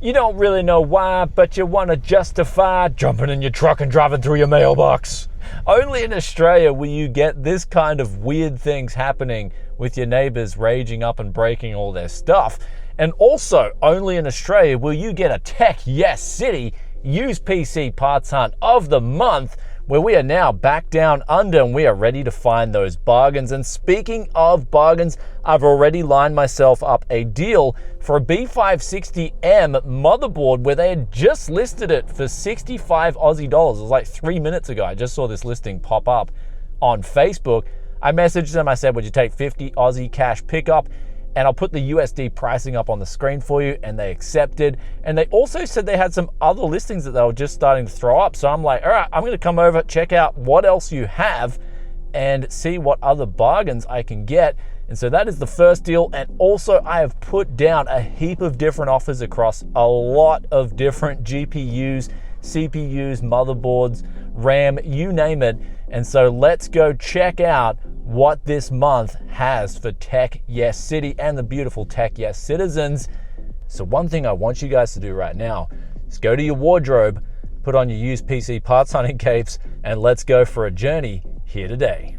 You don't really know why, but you want to justify jumping in your truck and driving through your mailbox. Only in Australia will you get this kind of weird things happening with your neighbors raging up and breaking all their stuff. And also, only in Australia will you get a Tech YEScity used PC parts hunt of the month, where we are now back down under and we are ready to find those bargains. And speaking of bargains, I've already lined myself up a deal for a B560M motherboard where they had just listed it for 65 Aussie dollars. It was like 3 minutes ago. I just saw this listing pop up on Facebook. I messaged them. I said, would you take 50 Aussie cash pickup? And I'll put the USD pricing up on the screen for you, and they accepted. And they also said they had some other listings that they were just starting to throw up. So I'm like, all right, I'm gonna come over, check out what else you have and see what other bargains I can get. And so that is the first deal. And also I have put down a heap of different offers across a lot of different GPUs, CPUs, motherboards, RAM, you name it. And so let's go check out what this month has for Tech YEScity and the beautiful Tech Yes citizens. So one thing I want you guys to do right now is go to your wardrobe, put on your used PC parts hunting capes, and let's go for a journey here today.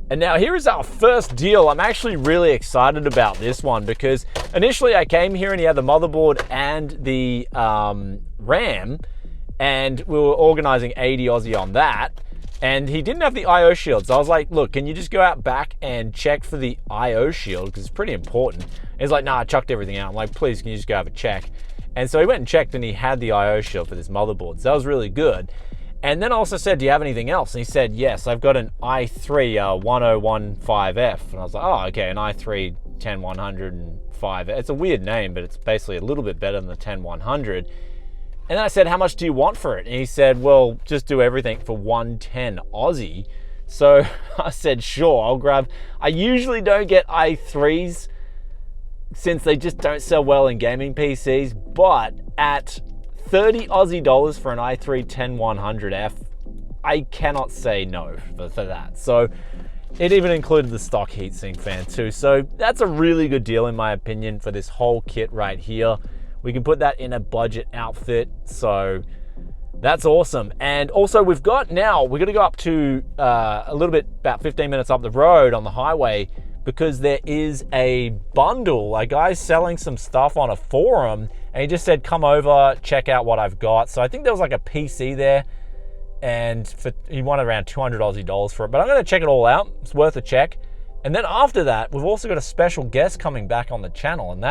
And now here is our first deal. I'm actually really excited about this one because initially I came here and he had the motherboard and the RAM, and we were organizing 80 Aussie on that, and he didn't have the IO shield. So I was like, look, can you just go out back and check for the IO shield because it's pretty important. And he's like, nah, I chucked everything out. I'm like, please, can you just go have a check? And so he went and checked and he had the IO shield for this motherboard. So that was really good. And then I also said, do you have anything else? And he said, yes, I've got an i3 1015F. And I was like, oh, okay, an i3 10105. It's a weird name, but it's basically a little bit better than the 10100. And then I said, how much do you want for it? And he said, well, just do everything for 110 Aussie. So I said, sure, I'll grab. I usually don't get i3s since they just don't sell well in gaming PCs, but at 30 Aussie dollars for an i3 10100F, I cannot say no for that. So it even included the stock heatsink fan too. So that's a really good deal in my opinion for this whole kit right here. We can put that in a budget outfit. So that's awesome. And also we're gonna go up to a little bit, about 15 minutes up the road on the highway, because there is a bundle. A guy's selling some stuff on a forum and he just said, come over, check out what I've got. So I think there was like a PC there, and he wanted around 200 Aussie dollars for it, but I'm gonna check it all out. It's worth a check. And then after that, we've also got a special guest coming back on the channel, and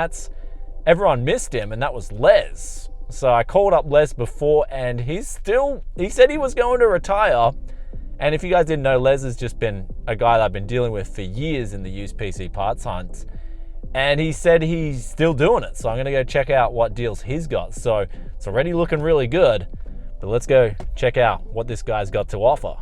everyone missed him, and that was Les. So I called up Les before, and he said he was going to retire. And if you guys didn't know, Les has just been a guy that I've been dealing with for years in the used PC parts hunts. And he said he's still doing it. So I'm gonna go check out what deals he's got. So it's already looking really good, but let's go check out what this guy's got to offer.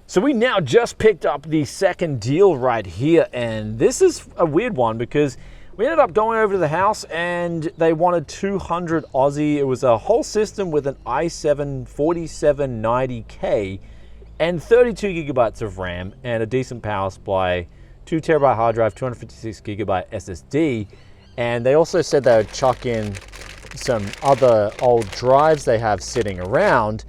So we now just picked up the second deal right here, and this is a weird one because we ended up going over to the house and they wanted 200 Aussie. It was a whole system with an i7 4790K and 32 gigabytes of RAM and a decent power supply, 2 terabyte hard drive, 256 gigabyte SSD. And they also said they would chuck in some other old drives they have sitting around.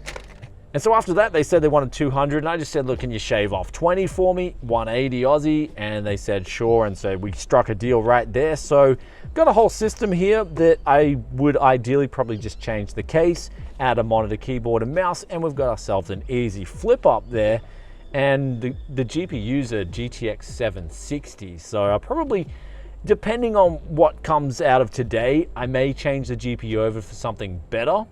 And so after that, they said they wanted 200, and I just said, look, can you shave off 20 for me, 180 Aussie? And they said, sure, and so we struck a deal right there. So got a whole system here that I would ideally probably just change the case, add a monitor, keyboard, and mouse, and we've got ourselves an easy flip up there. And the GPU's a GTX 760, so I'll probably, depending on what comes out of today, I may change the GPU over for something better,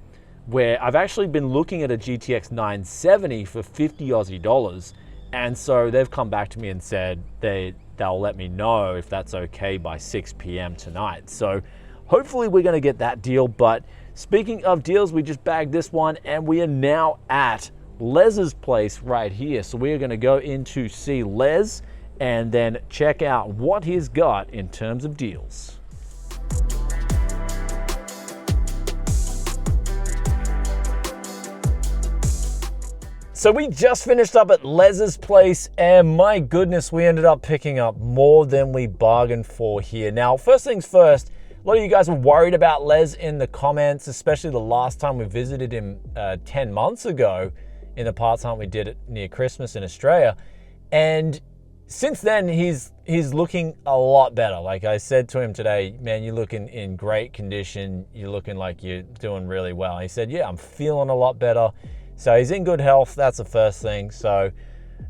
where I've actually been looking at a GTX 970 for 50 Aussie dollars. And so they've come back to me and said they'll let me know if that's okay by 6 p.m. tonight. So hopefully we're gonna get that deal. But speaking of deals, we just bagged this one and we are now at Les's place right here. So we are gonna go in to see Les and then check out what he's got in terms of deals. So we just finished up at Les's place, and my goodness, we ended up picking up more than we bargained for here. Now, first things first, a lot of you guys were worried about Les in the comments, especially the last time we visited him 10 months ago in the parts hunt we did it near Christmas in Australia. And since then, he's looking a lot better. Like I said to him today, man, you're looking in great condition. You're looking like you're doing really well. He said, yeah, I'm feeling a lot better. So he's in good health. That's the first thing. So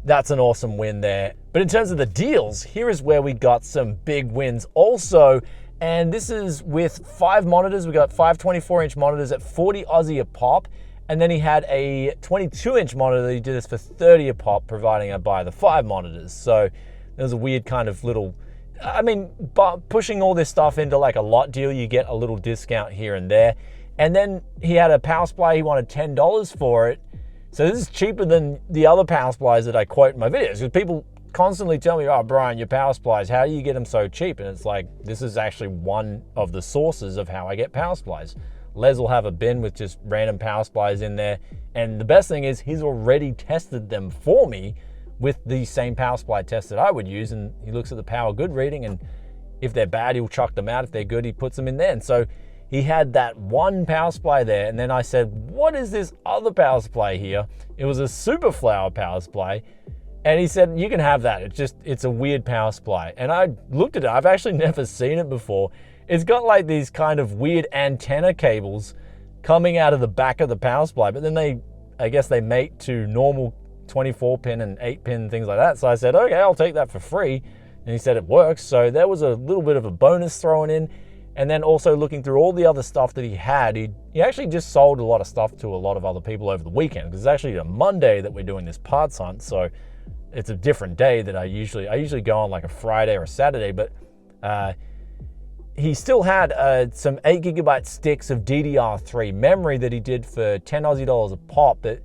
that's an awesome win there. But in terms of the deals, here is where we got some big wins also. And this is with 5 monitors. We got 5 24-inch monitors at 40 Aussie a pop. And then he had a 22-inch monitor. He did this for 30 a pop, providing I buy the 5 monitors. So there's a weird kind of little, I mean, pushing all this stuff into like a lot deal, you get a little discount here and there. And then he had a power supply, he wanted $10 for it. So this is cheaper than the other power supplies that I quote in my videos. Because people constantly tell me, oh, Brian, your power supplies, how do you get them so cheap? And it's like, this is actually one of the sources of how I get power supplies. Les will have a bin with just random power supplies in there. And the best thing is he's already tested them for me with the same power supply test that I would use. And he looks at the power good reading, and if they're bad, he'll chuck them out. If they're good, he puts them in there. And so he had that one power supply there, and then I said, what is this other power supply here? It was a super flower power supply. And he said, you can have that. It's a weird power supply. And I looked at it. I've actually never seen it before. It's got like these kind of weird antenna cables coming out of the back of the power supply, but then I guess they mate to normal 24 pin and 8 pin, things like that. So I said, okay, I'll take that for free. And he said it works. So there was a little bit of a bonus thrown in. And then also looking through all the other stuff that he had, he actually just sold a lot of stuff to a lot of other people over the weekend, because it's actually a Monday that we're doing this parts hunt. So it's a different day that I usually go on like a Friday or a Saturday, but he still had some 8GB sticks of DDR3 memory that he did for 10 Aussie dollars a pop, that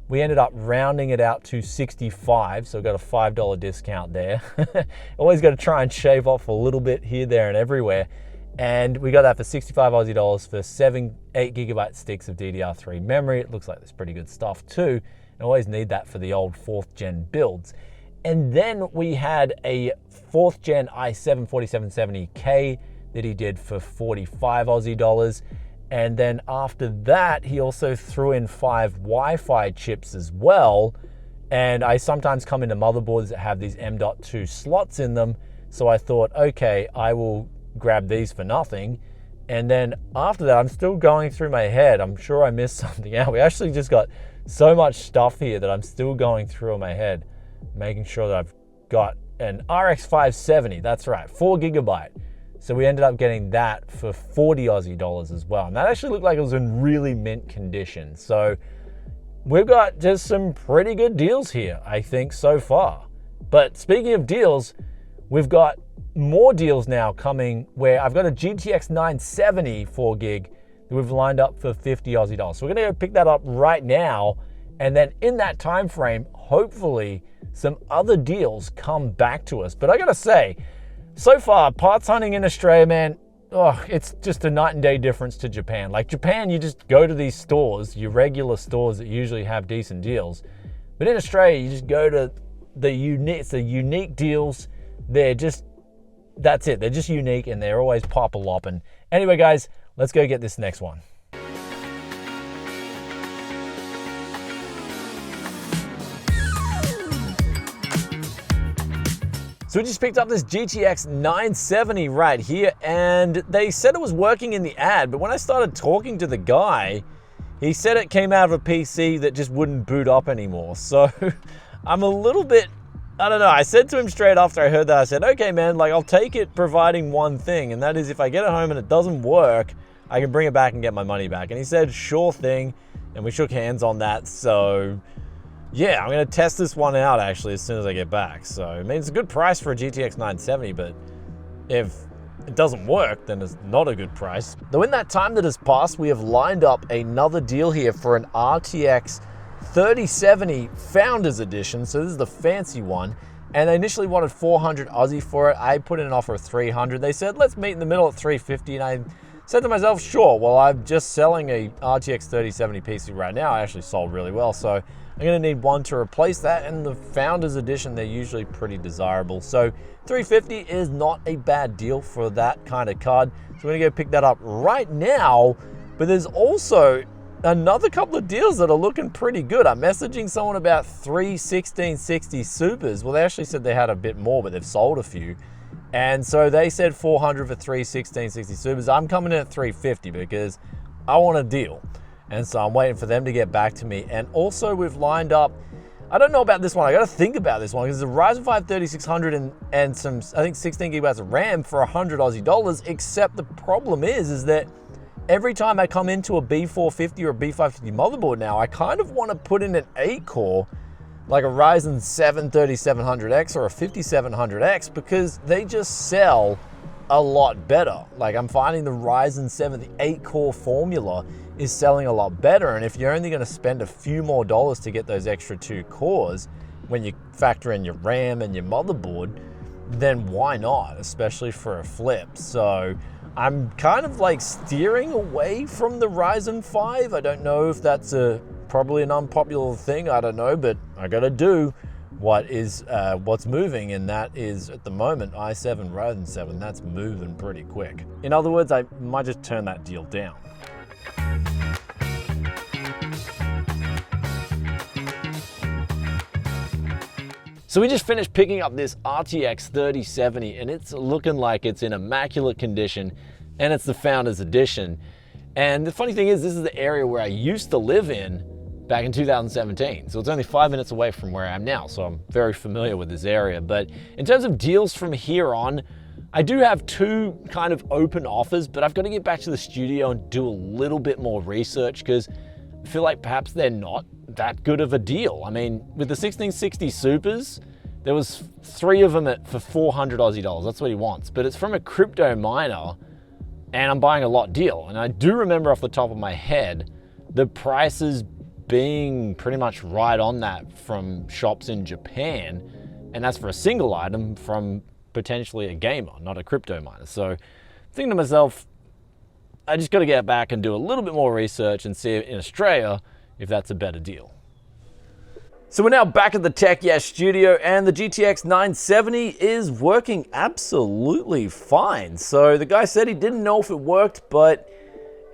we ended up rounding it out to 65, so got a $5 discount there. Always got to try and shave off a little bit here, there, and everywhere. And we got that for 65 Aussie dollars for 7 8GB sticks of DDR3 memory. It looks like there's pretty good stuff too. I always need that for the old 4th gen builds. And then we had a 4th gen i7 4770K that he did for 45 Aussie dollars. And then after that, he also threw in 5 Wi-Fi chips as well. And I sometimes come into motherboards that have these M.2 slots in them. So I thought, okay, I will grab these for nothing. And then after that, I'm still going through my head. I'm sure I missed something out. We actually just got so much stuff here that I'm still going through in my head, making sure that I've got an RX 570. That's right, 4GB. So we ended up getting that for 40 Aussie dollars as well. And that actually looked like it was in really mint condition. So we've got just some pretty good deals here, I think, so far. But speaking of deals, we've got more deals now coming where I've got a GTX 970 4GB that we've lined up for 50 Aussie dollars. So we're gonna go pick that up right now. And then in that time frame, hopefully some other deals come back to us. But I gotta say, so far, parts hunting in Australia, man, it's just a night and day difference to Japan. Like Japan, you just go to these stores, your regular stores that usually have decent deals. But in Australia, you just go to the unique deals. That's it. They're just unique, and they're always pop-a-lopping. Anyway, guys, let's go get this next one. So we just picked up this GTX 970 right here, and they said it was working in the ad, but when I started talking to the guy, he said it came out of a PC that just wouldn't boot up anymore. So I'm a little bit, I don't know. I said to him straight after I heard that, I said, okay, man, like I'll take it providing one thing, and that is if I get it home and it doesn't work, I can bring it back and get my money back. And he said, sure thing. And we shook hands on that. So yeah, I'm going to test this one out actually as soon as I get back. So, I mean, it's a good price for a GTX 970, but if it doesn't work, then it's not a good price. Though in that time that has passed, we have lined up another deal here for an RTX 3070 Founders Edition. So this is the fancy one. And they initially wanted 400 Aussie for it. I put in an offer of 300. They said, let's meet in the middle at 350. And I said to myself, sure, well, I'm just selling a RTX 3070 PC right now. I actually sold really well. So I I'm gonna need one to replace that, and the Founders Edition, they're usually pretty desirable. So $350 is not a bad deal for that kind of card. So we're gonna go pick that up right now, but there's also another couple of deals that are looking pretty good. I'm messaging someone about 3 1660 Supers. Well, they actually said they had a bit more, but they've sold a few. And so they said 400 for 3 1660 Supers. I'm coming in at 350 because I want a deal. And so I'm waiting for them to get back to me. And also we've lined up, I don't know about this one. I got to think about this one because it's a Ryzen 5 3600 and some, I think 16 gigabytes of RAM for 100 Aussie dollars. Except the problem is that every time I come into a B450 or a B550 motherboard now, I kind of want to put in an 8-core, like a Ryzen 7 3700X or a 5700X, because they just sell a lot better. Like, I'm finding the Ryzen 7, the 8-core formula is selling a lot better. And if you're only going to spend a few more dollars to get those extra 2 cores, when you factor in your RAM and your motherboard, then why not, especially for a flip? So I'm kind of like steering away from the Ryzen 5. I don't know if that's probably an unpopular thing, I don't know, but I gotta do what's moving, and that is at the moment i7 Ryzen 7. That's moving pretty quick. In other words, I might just turn that deal down. So we just finished picking up this RTX 3070, and it's looking like it's in immaculate condition, and it's the Founders Edition. And the funny thing is, this is the area where I used to live in back in 2017. So it's only 5 minutes away from where I am now, so I'm very familiar with this area. But in terms of deals from here on, I do have 2 kind of open offers, but I've got to get back to the studio and do a little bit more research because I feel like perhaps they're not that good of a deal. I mean, with the 1660 Supers, there was 3 of them for 400 Aussie dollars. That's what he wants, but it's from a crypto miner, and I'm buying a lot deal. And I do remember off the top of my head, the prices being pretty much right on that from shops in Japan, and that's for a single item from potentially a gamer, not a crypto miner. So I'm thinking to myself, I just got to get back and do a little bit more research and see in Australia if that's a better deal. So we're now back at the Tech Yes studio, and the GTX 970 is working absolutely fine. So the guy said he didn't know if it worked, but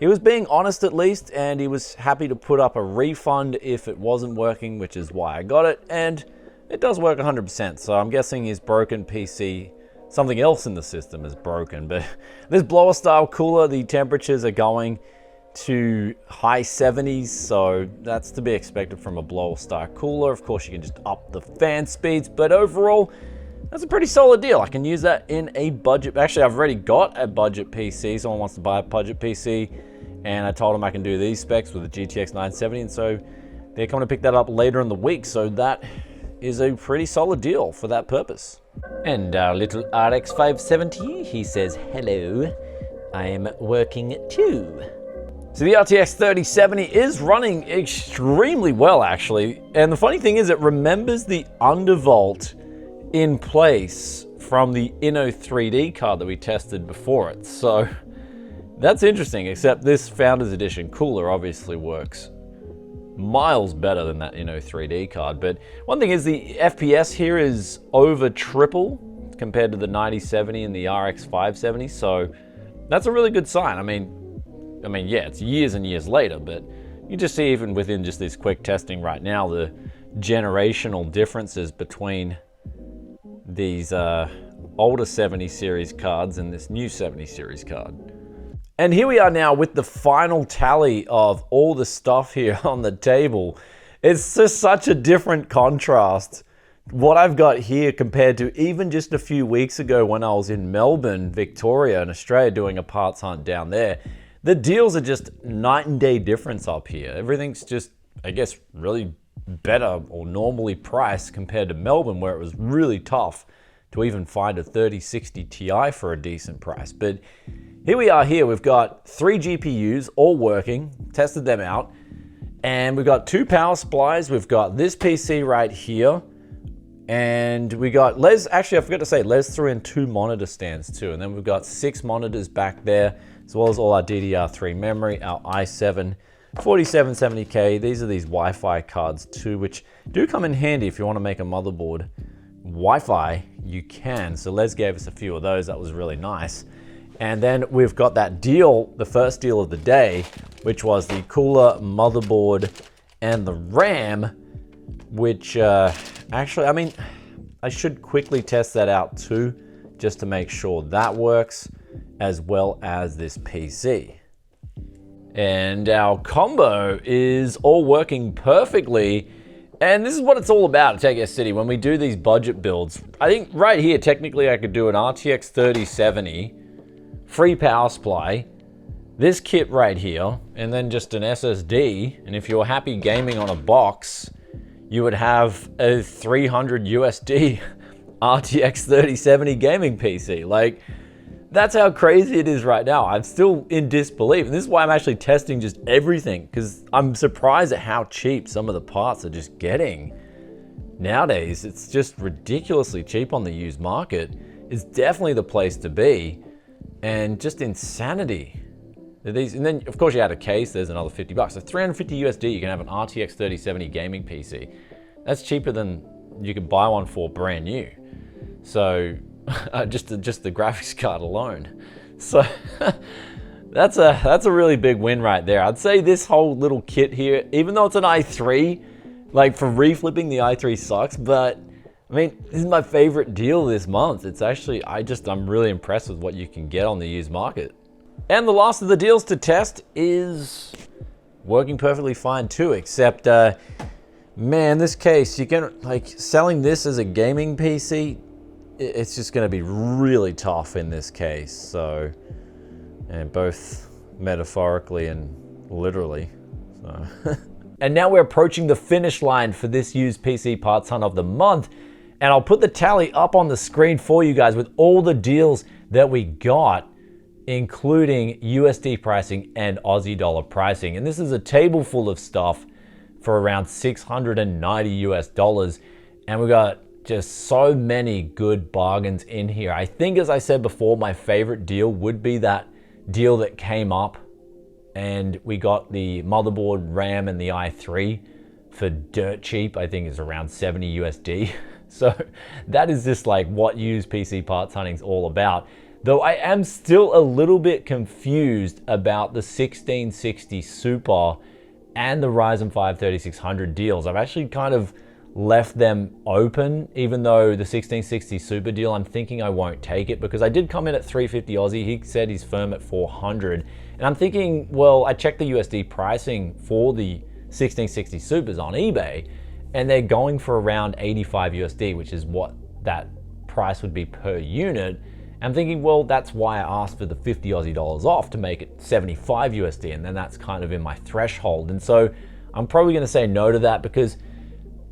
he was being honest at least, and he was happy to put up a refund if it wasn't working, which is why I got it. And it does work 100%, so I'm guessing his broken PC, something else in the system is broken. But this blower style cooler, the temperatures are going to high 70s, so that's to be expected from a blower style cooler. Of course, you can just up the fan speeds, but overall, that's a pretty solid deal. I can use that in a budget. Actually, I've already got a budget PC. Someone wants to buy a budget PC, and I told him I can do these specs with the GTX 970, and so they're coming to pick that up later in the week. So that is a pretty solid deal for that purpose. And our little RX 570, he says, hello, I am working too. So the RTX 3070 is running extremely well, actually. And the funny thing is, it remembers the undervolt in place from the Inno 3D card that we tested before it. So that's interesting, except this Founders Edition cooler obviously works miles better than that Inno 3D card. But one thing is, the FPS here is over triple compared to the 9070 and the RX 570. So that's a really good sign. I mean, yeah, it's years and years later, but you just see even within just this quick testing right now, the generational differences between these older 70 series cards and this new 70 series card. And here we are now with the final tally of all the stuff here on the table. It's just such a different contrast, what I've got here compared to even just a few weeks ago when I was in Melbourne, Victoria in Australia doing a parts hunt down there. The deals are just night and day difference up here. Everything's just, I guess, really better or normally priced compared to Melbourne, where it was really tough to even find a 3060 Ti for a decent price. But here we are here. We've got 3 GPUs all working, tested them out, and we've got 2 power supplies. We've got this PC right here, and we got Les, actually I forgot to say, Les threw in 2 monitor stands too, and then we've got 6 monitors back there, as well as all our DDR3 memory, our i7 4770K. These are these Wi-Fi cards too, which do come in handy if you want to make a motherboard Wi-Fi, you can. So Les gave us a few of those. That was really nice. And then we've got that deal, the first deal of the day, which was the cooler, motherboard, and the RAM, which actually, I mean, I should quickly test that out too, just to make sure that works, as well as this PC. And our combo is all working perfectly. And this is what it's all about at Tech YESonomics. When we do these budget builds, I think right here, technically I could do an RTX 3070, free power supply, this kit right here, and then just an SSD. And if you're happy gaming on a box, you would have a 300 USD RTX 3070 gaming PC. Like, that's how crazy it is right now. I'm still in disbelief. And this is why I'm actually testing just everything, because I'm surprised at how cheap some of the parts are just getting. Nowadays, it's just ridiculously cheap on the used market. It's definitely the place to be, and just insanity. And then, of course, you add a case, there's another 50 bucks. So 350 USD, you can have an RTX 3070 gaming PC. That's cheaper than you could buy one for brand new. So, just the graphics card alone. So that's a really big win right there. I'd say this whole little kit here, even though it's an i3, like for reflipping the i3 sucks, but I mean, this is my favorite deal this month. It's actually, I'm really impressed with what you can get on the used market. And the last of the deals to test is working perfectly fine too, except man, this case, you can, like, selling this as a gaming PC, it's just going to be really tough in this case. So, and both metaphorically and literally. So. And now we're approaching the finish line for this used PC parts hunt of the month. And I'll put the tally up on the screen for you guys with all the deals that we got, including USD pricing and Aussie dollar pricing. And this is a table full of stuff for around 690 US dollars. And we got just so many good bargains in here. I think, as I said before, my favorite deal would be that deal that came up and we got the motherboard, RAM, and the i3 for dirt cheap. I think it's around 70 USD. So that is just like what used PC parts hunting is all about. Though I am still a little bit confused about the 1660 Super and the Ryzen 5 3600 deals. I've actually kind of left them open, even though the 1660 Super deal, I'm thinking I won't take it because I did come in at 350 Aussie. He said he's firm at 400. And I'm thinking, well, I checked the USD pricing for the 1660 Supers on eBay, and they're going for around 85 USD, which is what that price would be per unit. I'm thinking, well, that's why I asked for the 50 Aussie dollars off to make it 75 USD, and then that's kind of in my threshold. And so I'm probably going to say no to that because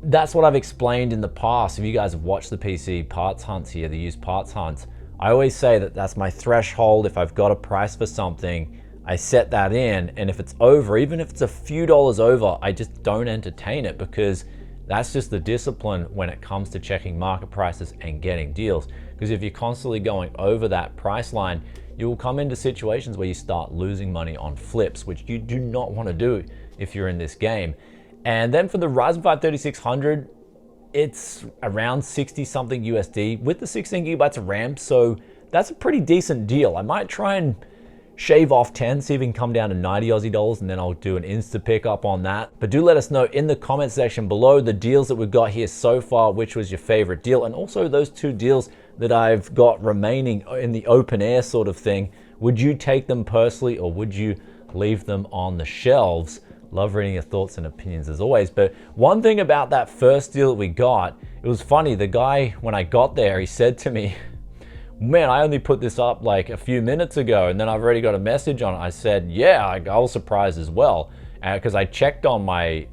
that's what I've explained in the past. If you guys have watched the PC parts hunts here, the used parts hunts, I always say that that's my threshold. If I've got a price for something, I set that in, and if it's over, even if it's a few dollars over, I just don't entertain it because that's just the discipline when it comes to checking market prices and getting deals. Because if you're constantly going over that price line, you will come into situations where you start losing money on flips, which you do not want to do if you're in this game. And then for the Ryzen 5 3600, it's around 60 something USD with the 16 gigabytes of RAM. So that's a pretty decent deal. I might try and shave off 10, see if we can come down to 90 Aussie dollars, and then I'll do an Insta pickup on that. But do let us know in the comment section below the deals that we've got here so far, which was your favorite deal, and also those two deals that I've got remaining in the open air sort of thing. Would you take them personally, or would you leave them on the shelves? Love reading your thoughts and opinions as always. But one thing about that first deal that we got, it was funny. The guy, when I got there, he said to me, man, I only put this up like a few minutes ago and then I've already got a message on it. I said, yeah, I was surprised as well. Because I checked on my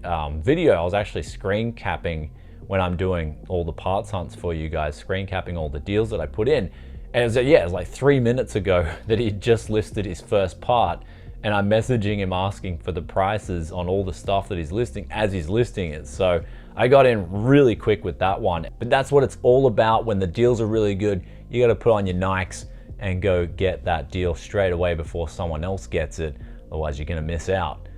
video, I was actually screen capping when I'm doing all the parts hunts for you guys, screen capping all the deals that I put in. And it was like 3 minutes ago that he just listed his first part. And I'm messaging him asking for the prices on all the stuff that he's listing as he's listing it. So I got in really quick with that one. But that's what it's all about. When the deals are really good, you got to put on your Nikes and go get that deal straight away before someone else gets it. Otherwise, you're going to miss out.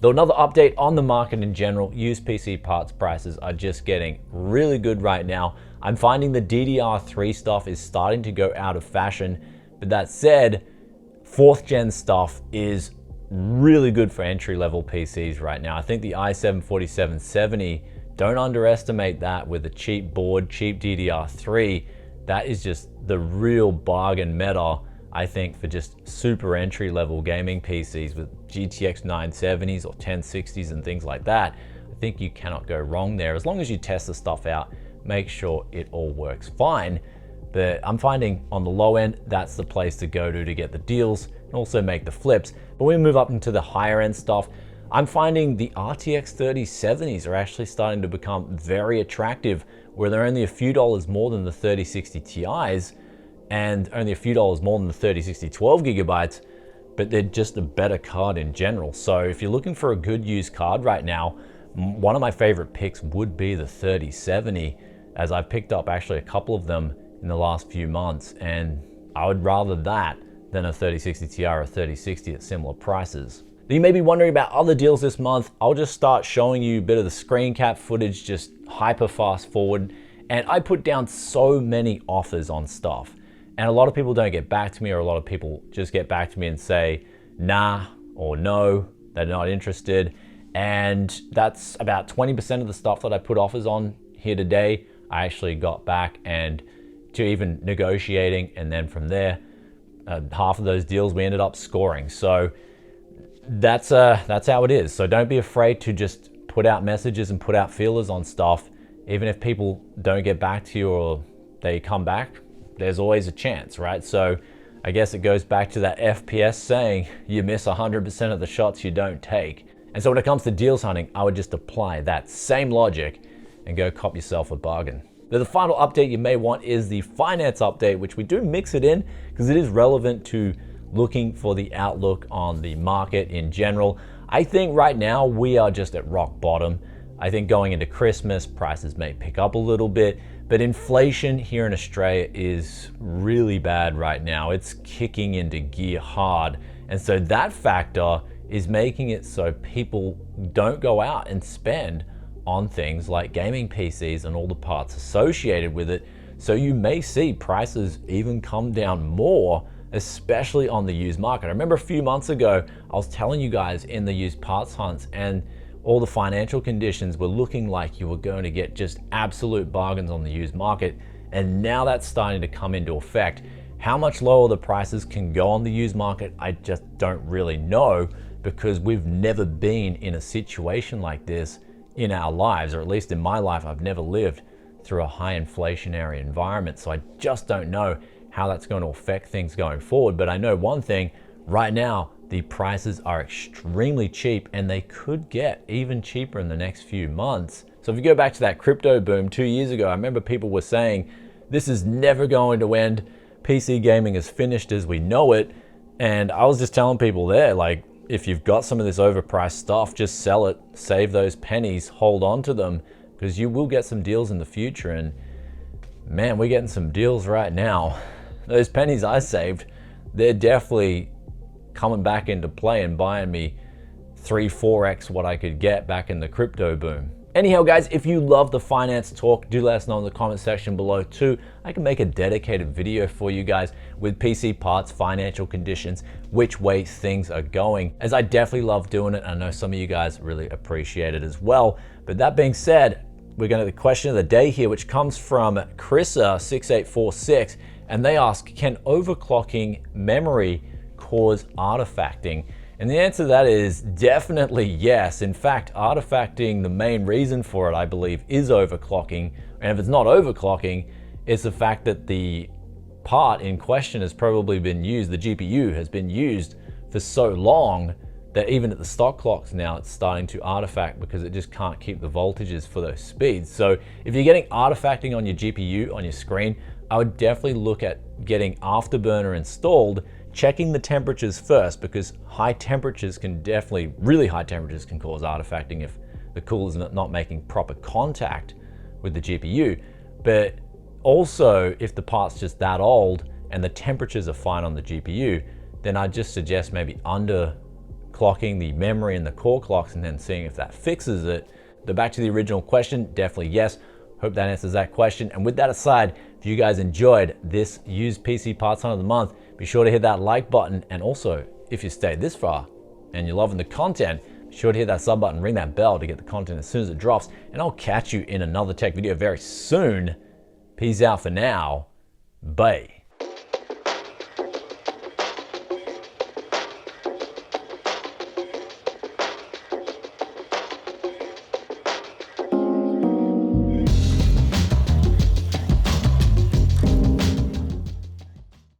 Though another update on the market in general, used PC parts prices are just getting really good right now. I'm finding the DDR3 stuff is starting to go out of fashion, but that said, 4th gen stuff is really good for entry-level PCs right now. I think the i7-4770, don't underestimate that with a cheap board, cheap DDR3. That is just the real bargain meta, I think, for just super entry-level gaming PCs with GTX 970s or 1060s and things like that. I think you cannot go wrong there. As long as you test the stuff out, make sure it all works fine. But I'm finding on the low end, that's the place to go to get the deals and also make the flips. But when we move up into the higher end stuff, I'm finding the RTX 3070s are actually starting to become very attractive, where they're only a few dollars more than the 3060 Ti's and only a few dollars more than the 3060 12 gigabytes, but they're just a better card in general. So if you're looking for a good used card right now, one of my favorite picks would be the 3070, as I've picked up actually a couple of them in the last few months, and I would rather that than a 3060 Ti or a 3060 at similar prices. You may be wondering about other deals this month. I'll just start showing you a bit of the screen cap footage, just hyper fast forward. And I put down so many offers on stuff. And a lot of people don't get back to me, or a lot of people just get back to me and say, nah, or no, they're not interested. And that's about 20% of the stuff that I put offers on here today. I actually got back and to even negotiating. And then from there, half of those deals we ended up scoring. So that's how it is. So don't be afraid to just put out messages and put out feelers on stuff. Even if people don't get back to you or they come back, there's always a chance, right? So I guess it goes back to that FPS saying, you miss 100% of the shots you don't take. And so when it comes to deals hunting, I would just apply that same logic and go cop yourself a bargain. Now, the final update you may want is the finance update, which we do mix it in because it is relevant to looking for the outlook on the market in general. I think right now we are just at rock bottom. I think going into Christmas, prices may pick up a little bit, but inflation here in Australia is really bad right now. It's kicking into gear hard. And so that factor is making it so people don't go out and spend on things like gaming PCs and all the parts associated with it. So you may see prices even come down more, especially on the used market. I remember a few months ago, I was telling you guys in the used parts hunts and all the financial conditions were looking like you were going to get just absolute bargains on the used market. And now that's starting to come into effect. How much lower the prices can go on the used market, I just don't really know, because we've never been in a situation like this in our lives, or at least in my life, I've never lived through a high inflationary environment. So I just don't know how that's going to affect things going forward. But I know one thing, right now, the prices are extremely cheap and they could get even cheaper in the next few months. So if you go back to that crypto boom 2 years ago, I remember people were saying, this is never going to end. PC gaming is finished as we know it. And I was just telling people there, like, if you've got some of this overpriced stuff, just sell it, save those pennies, hold on to them, because you will get some deals in the future. And man, we're getting some deals right now. Those pennies I saved, they're definitely coming back into play and buying me 3-4x what I could get back in the crypto boom. Anyhow, guys, if you love the finance talk, do let us know in the comment section below too. I can make a dedicated video for you guys with PC parts, financial conditions, which way things are going, as I definitely love doing it. I know some of you guys really appreciate it as well. But that being said, we're going to the question of the day here, which comes from Chrissa6846, and they ask, can overclocking memory cause artefacting? And the answer to that is definitely yes. In fact, artefacting, the main reason for it, I believe, is overclocking. And if it's not overclocking, it's the fact that the part in question has probably been used, the GPU has been used for so long that even at the stock clocks now, it's starting to artifact because it just can't keep the voltages for those speeds. So if you're getting artifacting on your GPU, on your screen, I would definitely look at getting Afterburner installed, checking the temperatures first, because high temperatures can definitely, really high temperatures can cause artifacting if the cooler's not making proper contact with the GPU. But also, if the part's just that old and the temperatures are fine on the GPU, then I just suggest maybe underclocking overclocking the memory and the core clocks and then seeing if that fixes it. But back to the original question, definitely yes. Hope that answers that question. And with that aside, if you guys enjoyed this used PC parts hunt of the month, be sure to hit that like button. And also, if you stayed this far and you're loving the content, be sure to hit that sub button, ring that bell to get the content as soon as it drops. And I'll catch you in another tech video very soon. Peace out for now. Bye.